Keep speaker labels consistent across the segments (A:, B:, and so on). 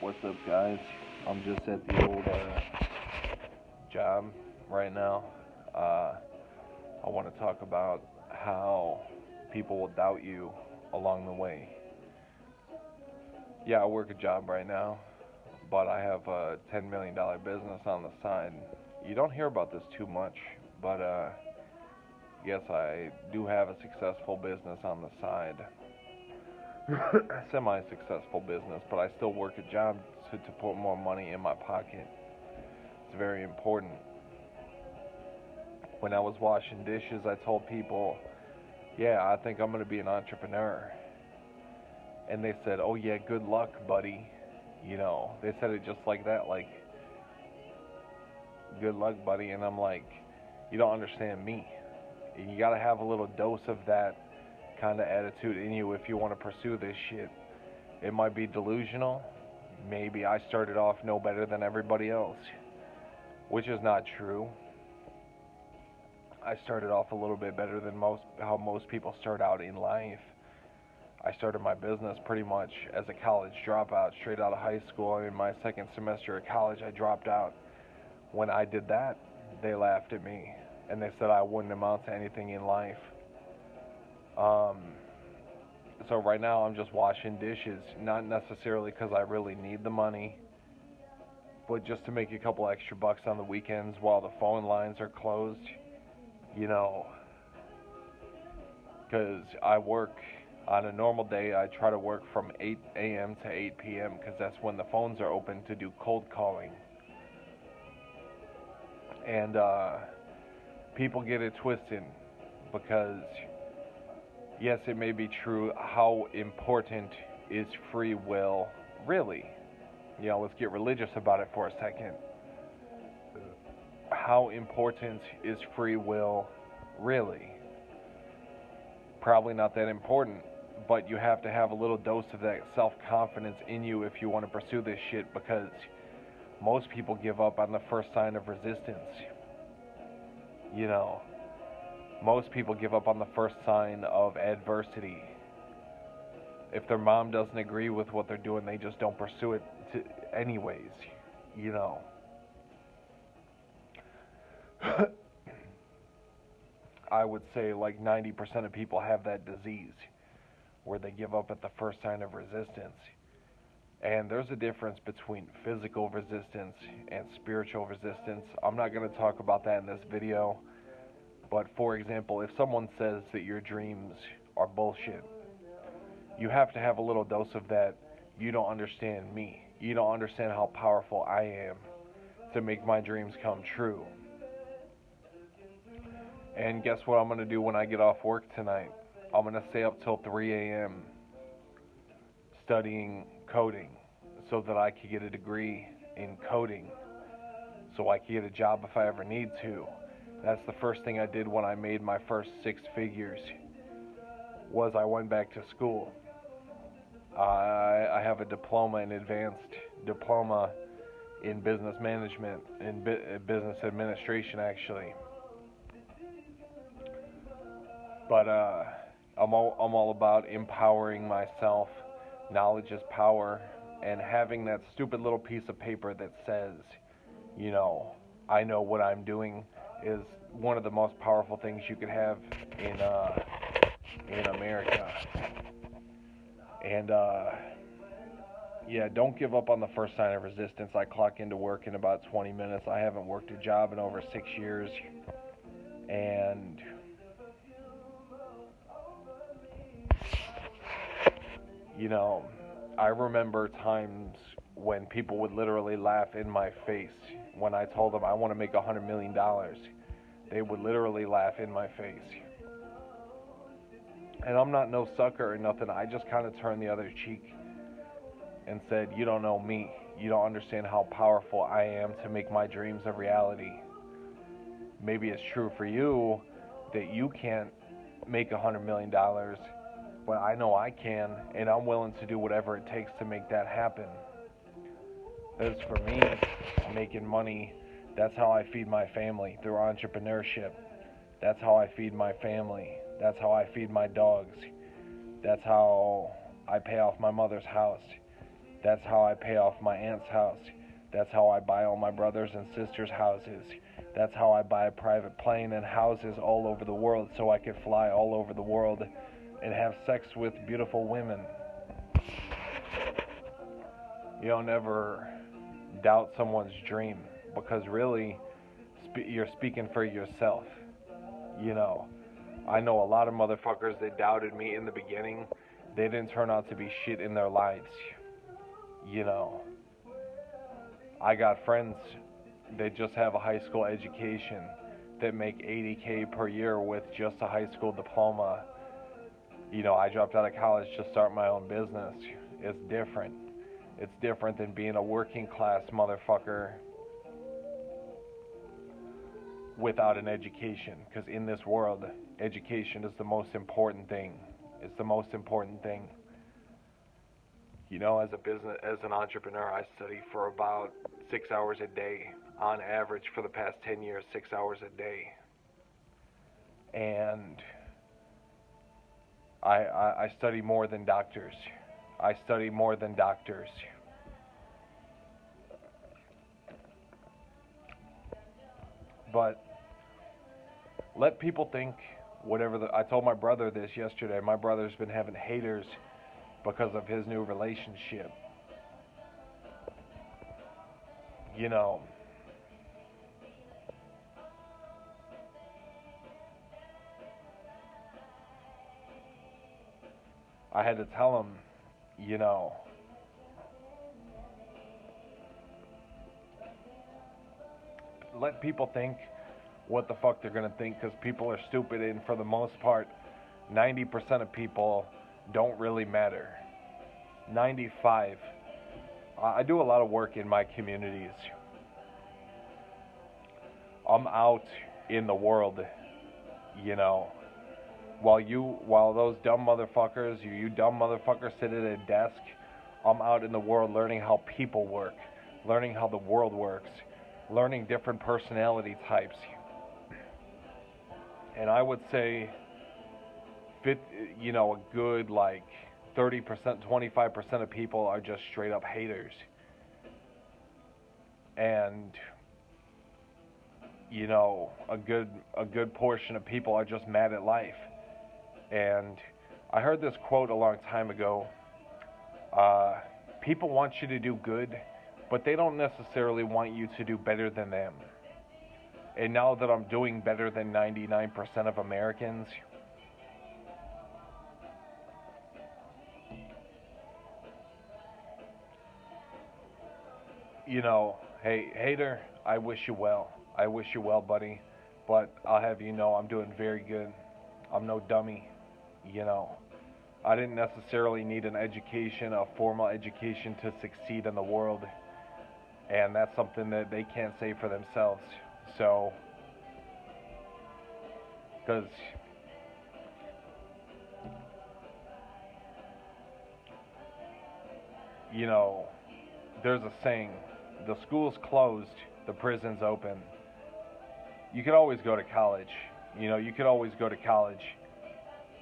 A: What's up, guys? I'm just at the old job right now. Uh, I want to talk about how people will doubt you along the way. Yeah, I work a job right now, but I have a $10 million business on the side. You don't hear about this too much, but yes, I do have a successful business on the side. Semi successful business, but I still work a job to put more money in my pocket. It's very important. When I was washing dishes, I told people, yeah, I think I'm going to be an entrepreneur. And they said, oh, yeah, good luck, buddy. They said it just like that, like, good luck, buddy. And I'm like, you don't understand me. You got to have a little dose of that kind of attitude in you if you want to pursue this shit. It might be delusional. Maybe I started off no better than everybody else, which is not true. I started off a little bit better than how most people start out in life. I started my business pretty much as a college dropout, straight out of high school. In my second semester of college, I dropped out. When I did that, they laughed at me and they said I wouldn't amount to anything in life. Um, so right now I'm just washing dishes, not necessarily because I really need the money, but just to make a couple extra bucks on the weekends while the phone lines are closed. You know, because I work on a normal day. I try to work from 8 a.m. to 8 p.m. because that's when the phones are open to do cold calling. And people get it twisted because, yes, it may be true. How important is free will, really? Let's get religious about it for a second. How important is free will, really? Probably not that important, but you have to have a little dose of that self-confidence in you if you want to pursue this shit, because most people give up on the first sign of resistance. Most people give up on the first sign of adversity. If their mom doesn't agree with what they're doing, they just don't pursue it anyways. you know I would say like 90% of people have that disease where they give up at the first sign of resistance. And there's a difference between physical resistance and spiritual resistance. I'm not going to talk about that in this video, but for example, if someone says that your dreams are bullshit, you have to have a little dose of that. You don't understand me. You don't understand how powerful I am to make my dreams come true. And guess what I'm going to do when I get off work tonight? I'm going to stay up till 3 a.m. studying coding so that I could get a degree in coding so I could get a job if I ever need to. That's the first thing I did when I made my first six figures, was I went back to school. I have a diploma, an advanced diploma in business management, in business administration actually. But I'm all about empowering myself. Knowledge is power, and having that stupid little piece of paper that says, I know what I'm doing, is one of the most powerful things you could have in America. And yeah, don't give up on the first sign of resistance. I clock into work in about 20 minutes. I haven't worked a job in over 6 years, and I remember times when people would literally laugh in my face when I told them I want to make $100 million. They would literally laugh in my face. And I'm not no sucker or nothing. I just kind of turned the other cheek and said, you don't know me. You don't understand how powerful I am to make my dreams a reality. Maybe it's true for you that you can't make $100 million, but I know I can, and I'm willing to do whatever it takes to make that happen. As for me, making money, that's how I feed my family, through entrepreneurship. That's how I feed my family. That's how I feed my dogs. That's how I pay off my mother's house. That's how I pay off my aunt's house. That's how I buy all my brothers and sisters' houses. That's how I buy a private plane and houses all over the world so I can fly all over the world and have sex with beautiful women. You don't ever doubt someone's dream, because really you're speaking for yourself. You know, I know a lot of motherfuckers that doubted me in the beginning. They didn't turn out to be shit in their lives. You know, I got friends that just have a high school education that make $80K per year with just a high school diploma. You know, I dropped out of college to start my own business. It's different. It's different than being a working class motherfucker without an education. Because in this world, education is the most important thing. It's the most important thing. You know, as an entrepreneur, I study for about 6 hours a day. On average, for the past 10 years, 6 hours a day. And I study more than doctors. I study more than doctors. But let people think whatever. I told my brother this yesterday. My brother's been having haters because of his new relationship. You know, I had to tell him, you know, let people think what the fuck they're gonna think, because people are stupid, and for the most part, 90% of people don't really matter. 95. I do a lot of work in my communities. I'm out in the world, you know. While those dumb motherfuckers, you dumb motherfuckers sit at a desk, I'm out in the world learning how people work, learning how the world works, learning different personality types. And I would say, a good like 30%, 25% of people are just straight up haters. And you know, a good portion of people are just mad at life. And I heard this quote a long time ago. People want you to do good, but they don't necessarily want you to do better than them. And now that I'm doing better than 99% of Americans, you know, hey, hater, I wish you well. I wish you well, buddy. But I'll have you know I'm doing very good. I'm no dummy, you know. I didn't necessarily need an education, a formal education, to succeed in the world. And that's something that they can't say for themselves. So, because, you know, there's a saying, the school's closed, the prison's open. You could always go to college. You know, you could always go to college.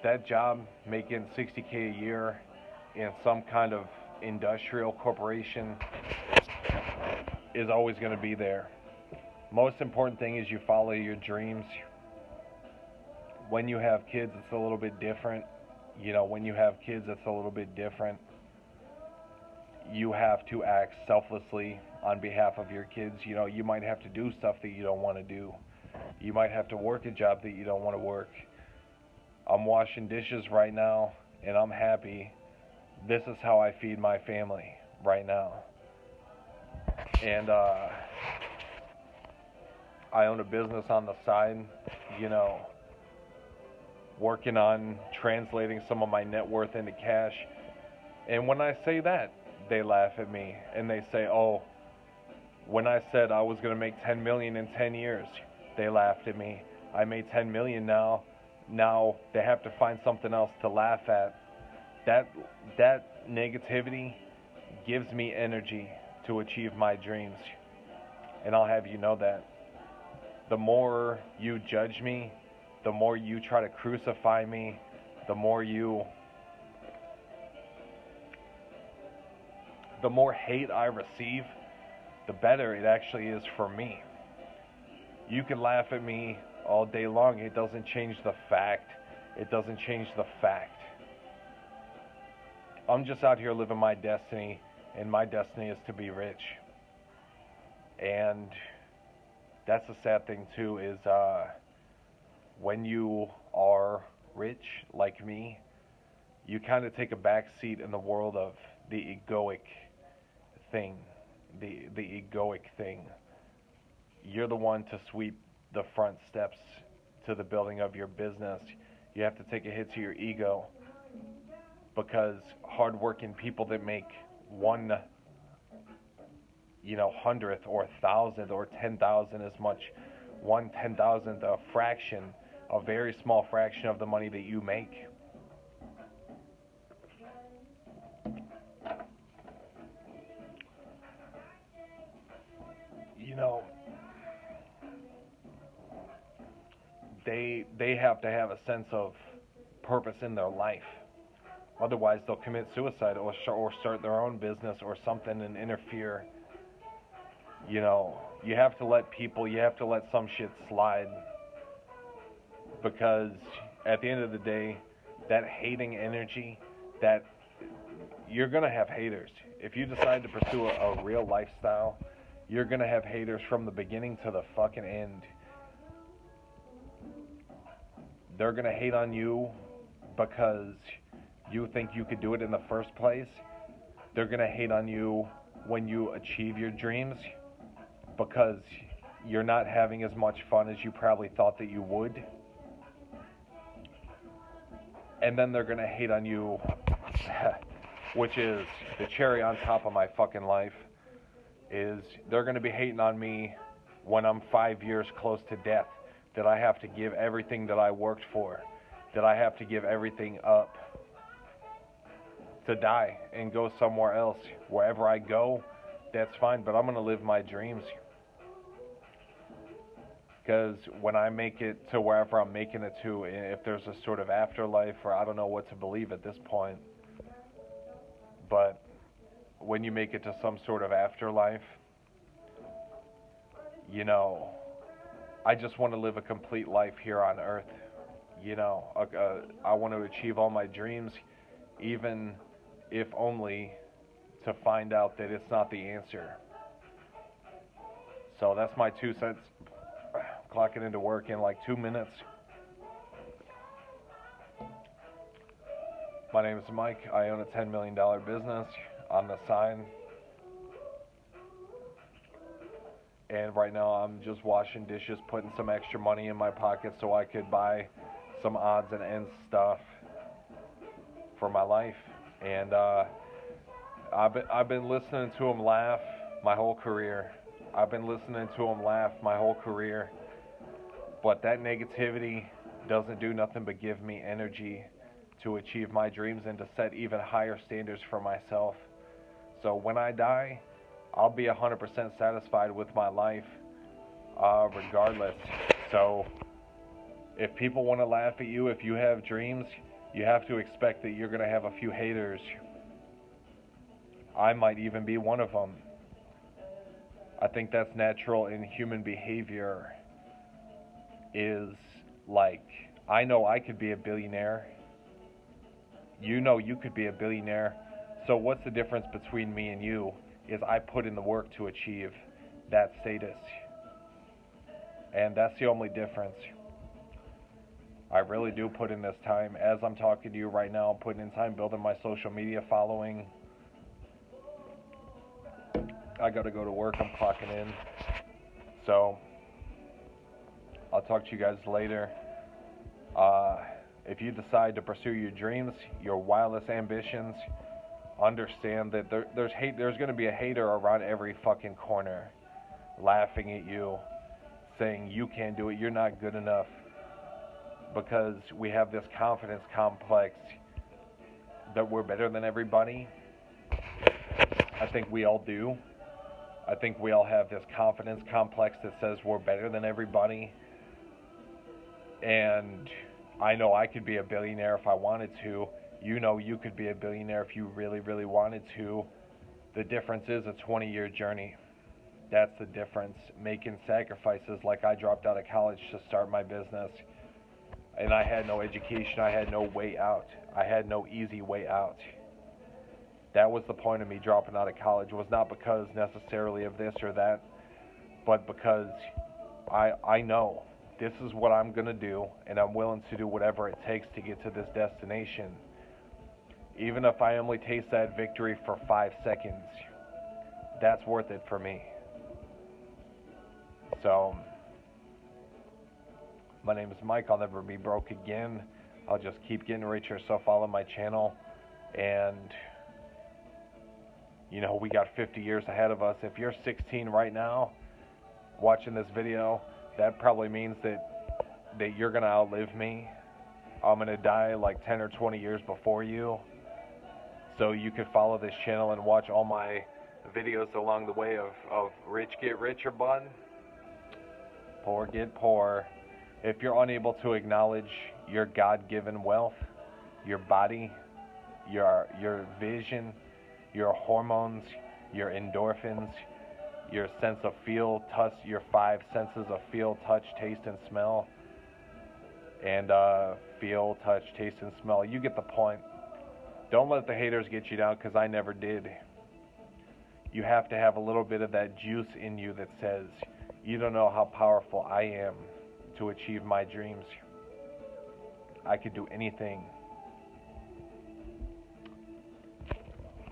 A: That job, making $60K a year in some kind of industrial corporation, is always going to be there. Most important thing is you follow your dreams. When you have kids, it's a little bit different. You know, when you have kids, it's a little bit different. You have to act selflessly on behalf of your kids. You know, you might have to do stuff that you don't want to do. You might have to work a job that you don't want to work. I'm washing dishes right now, and I'm happy. This is how I feed my family right now. And I own a business on the side, you know, working on translating some of my net worth into cash. And when I say that, they laugh at me and they say, "Oh, when I said I was going to make 10 million in 10 years, they laughed at me. I made 10 million now. Now they have to find something else to laugh at." That negativity gives me energy to achieve my dreams. And I'll have you know that. The more you judge me, the more you try to crucify me, the more you the more hate I receive, the better it actually is for me. You can laugh at me all day long. It doesn't change the fact. It doesn't change the fact. I'm just out here living my destiny, and my destiny is to be rich. And that's the sad thing too, is when you are rich like me, you kind of take a back seat in the world of the egoic thing. The egoic thing. You're the one to sweep the front steps to the building of your business. You have to take a hit to your ego, because hardworking people that make one, hundredth or thousandth or 10,000 as much, 1/10,000th, a fraction, a very small fraction of the money that you make. They have to have a sense of purpose in their life. Otherwise, they'll commit suicide or start their own business or something and interfere. You have to let some shit slide, because at the end of the day, that hating energy, that you're going to have haters. If you decide to pursue a real lifestyle, you're going to have haters from the beginning to the fucking end. They're going to hate on you because you think you could do it in the first place. They're going to hate on you when you achieve your dreams, because you're not having as much fun as you probably thought that you would. And then they're going to hate on you, which is the cherry on top of my fucking life, is they're going to be hating on me when I'm 5 years close to death, that I have to give everything that I worked for, that I have to give everything up to die and go somewhere else. Wherever I go, that's fine, but I'm going to live my dreams. Because when I make it to wherever I'm making it to, if there's a sort of afterlife, or I don't know what to believe at this point, but when you make it to some sort of afterlife, I just want to live a complete life here on earth. I want to achieve all my dreams, even if only to find out that it's not the answer. So that's my 2 cents. Clocking into work in like 2 minutes. My name is Mike. I own a $10 million business on the side. And right now I'm just washing dishes, putting some extra money in my pocket so I could buy some odds and ends stuff for my life. And I've been listening to them laugh my whole career. But that negativity doesn't do nothing but give me energy to achieve my dreams and to set even higher standards for myself. So when I die, I'll be 100% satisfied with my life, regardless. So if people want to laugh at you, if you have dreams, you have to expect that you're going to have a few haters. I might even be one of them. I think that's natural in human behavior. Is like, I know I could be a billionaire. You know you could be a billionaire. So what's the difference between me and you? Is I put in the work to achieve that status. And that's the only difference. I really do put in this time. As I'm talking to you right now, I'm putting in time building my social media following. I gotta go to work. I'm clocking in. So I'll talk to you guys later. If you decide to pursue your dreams, your wildest ambitions, understand that there's going to be a hater around every fucking corner, laughing at you, saying you can't do it, you're not good enough, because we have this confidence complex that we're better than everybody. I think we all do. I think we all have this confidence complex that says we're better than everybody. And I know I could be a billionaire if I wanted to. You know you could be a billionaire if you really, really wanted to. The difference is a 20-year journey. That's the difference. Making sacrifices like I dropped out of college to start my business. And I had no education. I had no way out. I had no easy way out. That was the point of me dropping out of college. It was not because necessarily of this or that, but because I know this is what I'm going to do, and I'm willing to do whatever it takes to get to this destination. Even if I only taste that victory for 5 seconds, that's worth it for me. So, my name is Mike. I'll never be broke again. I'll just keep getting richer. So follow my channel. And, you know, we got 50 years ahead of us. If you're 16 right now watching this video, that probably means that you're going to outlive me. I'm going to die like 10 or 20 years before you. So you can follow this channel and watch all my videos along the way of rich get richer, bud. Poor get poor. If you're unable to acknowledge your God-given wealth, your body, your vision, your hormones, your endorphins, your sense of feel, touch, your 5 senses of feel, touch, taste, and smell, and feel, touch, taste, and smell, you get the point. Don't let the haters get you down, because I never did. You have to have a little bit of that juice in you that says, you don't know how powerful I am to achieve my dreams. I could do anything